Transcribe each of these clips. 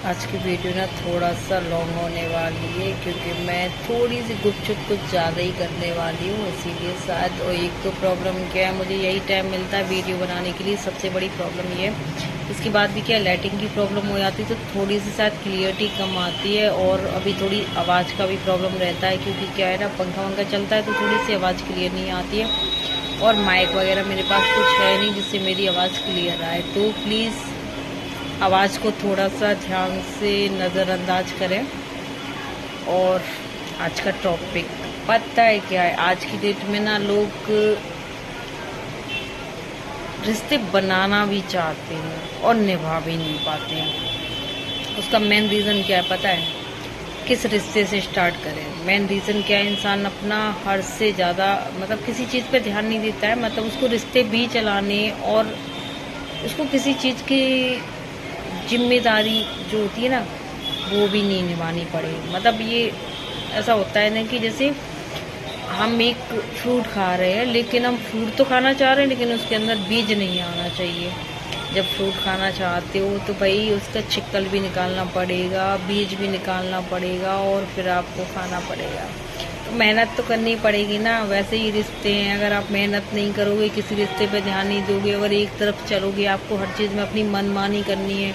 आज की वीडियो ना थोड़ा सा लॉन्ग होने वाली है क्योंकि मैं थोड़ी सी गुपचुप कुछ ज़्यादा ही करने वाली हूँ, इसीलिए शायद। और एक तो प्रॉब्लम क्या है, मुझे यही टाइम मिलता है वीडियो बनाने के लिए, सबसे बड़ी प्रॉब्लम ये है। इसके बाद भी क्या लाइटिंग की प्रॉब्लम हो जाती है तो थोड़ी सी शायद क्लियरिटी कम आती है, और अभी थोड़ी आवाज़ का भी प्रॉब्लम रहता है क्योंकि क्या है ना, पंखा वंखा चलता है तो थोड़ी सी आवाज़ क्लियर नहीं आती है, और माइक वगैरह मेरे पास कुछ है नहीं जिससे मेरी आवाज़ क्लियर आए। तो प्लीज़ आवाज़ को थोड़ा सा ध्यान से नज़रअंदाज करें। और आज का टॉपिक पता है क्या है, आज की डेट में ना लोग रिश्ते बनाना भी चाहते हैं और निभा भी नहीं पाते हैं। उसका मेन रीज़न क्या है पता है? किस रिश्ते से स्टार्ट करें? मेन रीज़न क्या है, इंसान अपना हर से ज़्यादा मतलब किसी चीज़ पे ध्यान नहीं देता है, मतलब उसको रिश्ते भी चलाने और उसको किसी चीज़ की जिम्मेदारी जो होती है ना वो भी नहीं निभानी पड़ेगी। मतलब ये ऐसा होता है ना कि जैसे हम एक फ्रूट खा रहे हैं, लेकिन हम फ्रूट तो खाना चाह रहे हैं लेकिन उसके अंदर बीज नहीं आना चाहिए। जब फ्रूट खाना चाहते हो तो भाई उसका छिक्कल भी निकालना पड़ेगा, बीज भी निकालना पड़ेगा, और फिर आपको खाना पड़ेगा। तो मेहनत तो करनी पड़ेगी ना। वैसे ही रिश्ते हैं, अगर आप मेहनत नहीं करोगे, किसी रिश्ते पे ध्यान नहीं दोगे, अगर एक तरफ चलोगे, आपको हर चीज़ में अपनी मनमानी करनी है,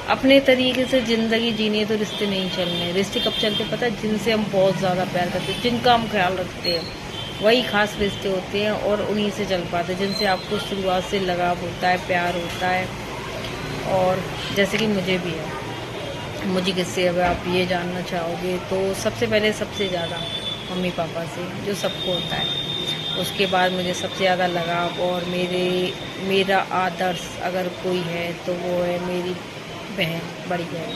अपने तरीके से ज़िंदगी जीनी है, तो रिश्ते नहीं चलने। रिश्ते कब चलते पता है? जिनसे हम बहुत ज़्यादा प्यार करते हैं, जिनका हम ख्याल रखते हैं, वही खास रिश्ते होते हैं और उन्हीं से चल पाते हैं, जिनसे आपको शुरुआत से लगाव होता है, प्यार होता है। और जैसे कि मुझे भी है, मुझे किससे अगर आप ये जानना चाहोगे तो सबसे पहले सबसे ज़्यादा मम्मी पापा से, जो सबको होता है। उसके बाद मुझे सबसे ज़्यादा लगाव और मेरा आदर्श अगर कोई है तो वो है मेरी बहन, बड़ी बहन,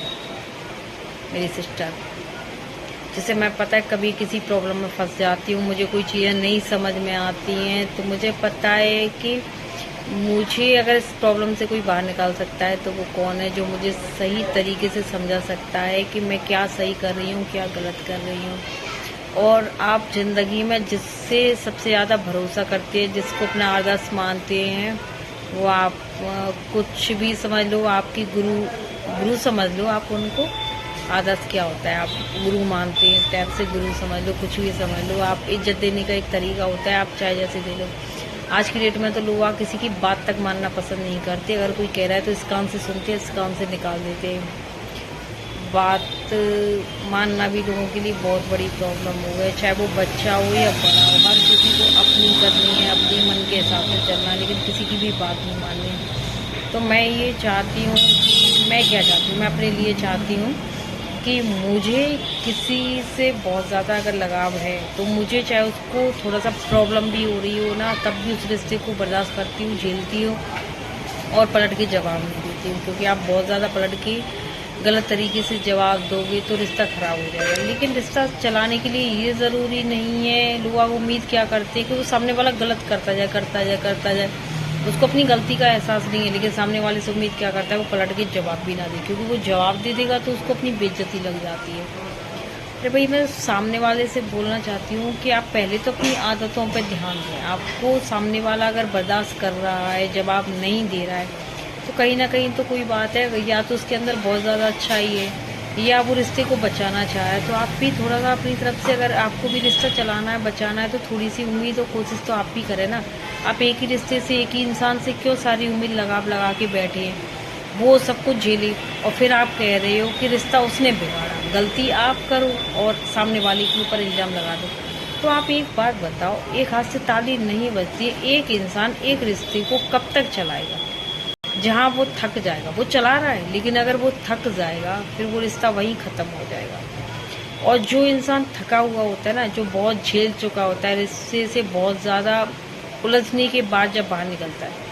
मेरी सिस्टर, जिसे मैं पता है कभी किसी प्रॉब्लम में फंस जाती हूँ, मुझे कोई चीज़ें नहीं समझ में आती हैं, तो मुझे पता है कि मुझे अगर इस प्रॉब्लम से कोई बाहर निकाल सकता है तो वो कौन है, जो मुझे सही तरीके से समझा सकता है कि मैं क्या सही कर रही हूँ, क्या गलत कर रही हूँ। और आप ज़िंदगी में जिससे सबसे ज़्यादा भरोसा करते हैं, जिसको अपना आदर्श मानते हैं, वो आप कुछ भी समझ लो, आपकी गुरु समझ लो आप उनको। आदर्श क्या होता है? आप गुरु मानते हैं, टाइप से गुरु समझ लो, कुछ भी समझ लो। आप इज्जत देने का एक तरीका होता है, आप चाहे जैसे दे लो। आज की डेट में तो लोग किसी की बात तक मानना पसंद नहीं करते। अगर कोई कह रहा है तो इस कान से सुनते हैं, इस कान से निकाल देते हैं। बात मानना भी लोगों के लिए बहुत बड़ी प्रॉब्लम हो गई, चाहे वो बच्चा हो या बड़ा हो। हर किसी को अपनी करनी है, अपने मन के हिसाब से चलना है, लेकिन किसी की भी बात नहीं माननी। तो मैं ये चाहती हूँ कि मैं क्या चाहती हूँ, मैं अपने लिए चाहती हूँ कि मुझे किसी से बहुत ज़्यादा अगर लगाव है तो मुझे चाहे उसको थोड़ा सा प्रॉब्लम भी हो रही हो ना, तब भी उस रिश्ते को बर्दाश्त करती हूँ, झेलती हूँ और पलट के जवाब नहीं देती हूँ। क्योंकि आप बहुत ज़्यादा पलट के गलत तरीके से जवाब दोगे तो रिश्ता ख़राब हो जाएगा। लेकिन रिश्ता चलाने के लिए ये ज़रूरी नहीं है, लोग उम्मीद क्या करते हैं कि वो सामने वाला गलत करता जाए, करता जाए, करता जाए, उसको अपनी गलती का एहसास नहीं है। लेकिन सामने वाले से उम्मीद क्या करता है, वो पलट के जवाब भी ना दे, क्योंकि वो जवाब दे देगा तो उसको अपनी बेइज्जती लग जाती है। अरे भाई, मैं सामने वाले से बोलना चाहती हूँ कि आप पहले तो अपनी आदतों पर ध्यान दें। आपको सामने वाला अगर बर्दाश्त कर रहा है, जवाब नहीं दे रहा है, तो कहीं ना कहीं तो कोई बात है, या तो उसके अंदर बहुत ज़्यादा अच्छाई है या वो रिश्ते को बचाना चाह रहा है। तो आप भी थोड़ा सा अपनी तरफ से, अगर आपको भी रिश्ता चलाना है, बचाना है, तो थोड़ी सी उम्मीद और कोशिश तो आप भी करें ना। आप एक ही रिश्ते से, एक ही इंसान से क्यों सारी उम्मीद लगा के बैठे हैं? वो सब कुछ झेली और फिर आप कह रहे हो कि रिश्ता उसने बिगाड़ा। गलती आप करो और सामने वाले के ऊपर इल्ज़ाम लगा दो। तो आप एक बात बताओ, एक हाथ से ताली नहीं बजती। एक इंसान एक रिश्ते को कब तक चलाएगा? जहाँ वो थक जाएगा। वो चला रहा है, लेकिन अगर वो थक जाएगा फिर वो रिश्ता वहीं ख़त्म हो जाएगा। और जो इंसान थका हुआ होता है ना, जो बहुत झेल चुका होता है, रिश्ते से बहुत ज़्यादा उलझने के बाद जब बाहर निकलता है,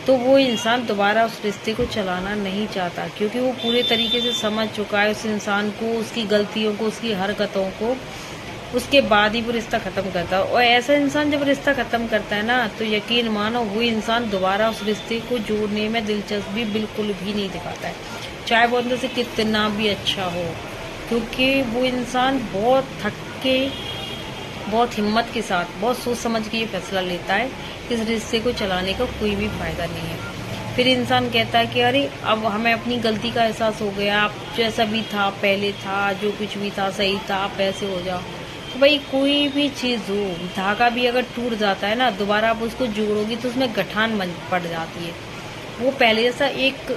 तो वो इंसान दोबारा उस रिश्ते को चलाना नहीं चाहता, क्योंकि वो पूरे तरीके से समझ चुका है उस इंसान को, उसकी गलतियों को, उसकी हरकतों को। उसके बाद ही वो रिश्ता ख़त्म करता है। और ऐसा इंसान जब रिश्ता ख़त्म करता है ना, तो यकीन मानो वो इंसान दोबारा उस रिश्ते को जोड़ने में दिलचस्पी बिल्कुल भी नहीं दिखाता है, चाहे वो अंदर से कितना भी अच्छा हो। क्योंकि वो इंसान बहुत थक के, बहुत हिम्मत के साथ, बहुत सोच समझ के ये फैसला लेता है कि इस रिश्ते को चलाने का कोई भी फ़ायदा नहीं है। फिर इंसान कहता है कि अरे अब हमें अपनी गलती का एहसास हो गया, अब जैसा भी था पहले था, जो कुछ भी था सही था, आप ऐसे हो जाओ। तो भाई कोई भी चीज़ हो, धागा भी अगर टूट जाता है ना, दोबारा आप उसको जोड़ोगी तो उसमें गठान बन पड़ जाती है। वो पहले जैसा एक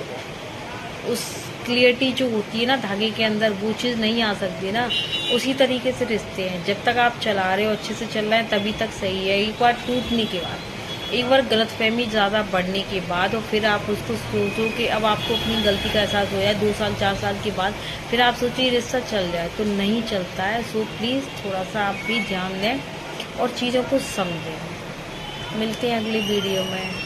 उस क्लियरिटी जो होती है ना धागे के अंदर, वो चीज़ नहीं आ सकती ना। उसी तरीके से रिश्ते हैं, जब तक आप चला रहे हो अच्छे से चल रहे हैं तभी तक सही है। एक बार टूटने के बाद, एक बार गलतफहमी ज़्यादा बढ़ने के बाद, और फिर आप उसको सोचो कि अब आपको अपनी गलती का एहसास हो जाए 2 साल 4 साल के बाद, फिर आप सोचिए रिश्ता चल जाए, तो नहीं चलता है। सो प्लीज़ थोड़ा सा आप भी ध्यान दें और चीज़ों को समझें। मिलते हैं अगली वीडियो में।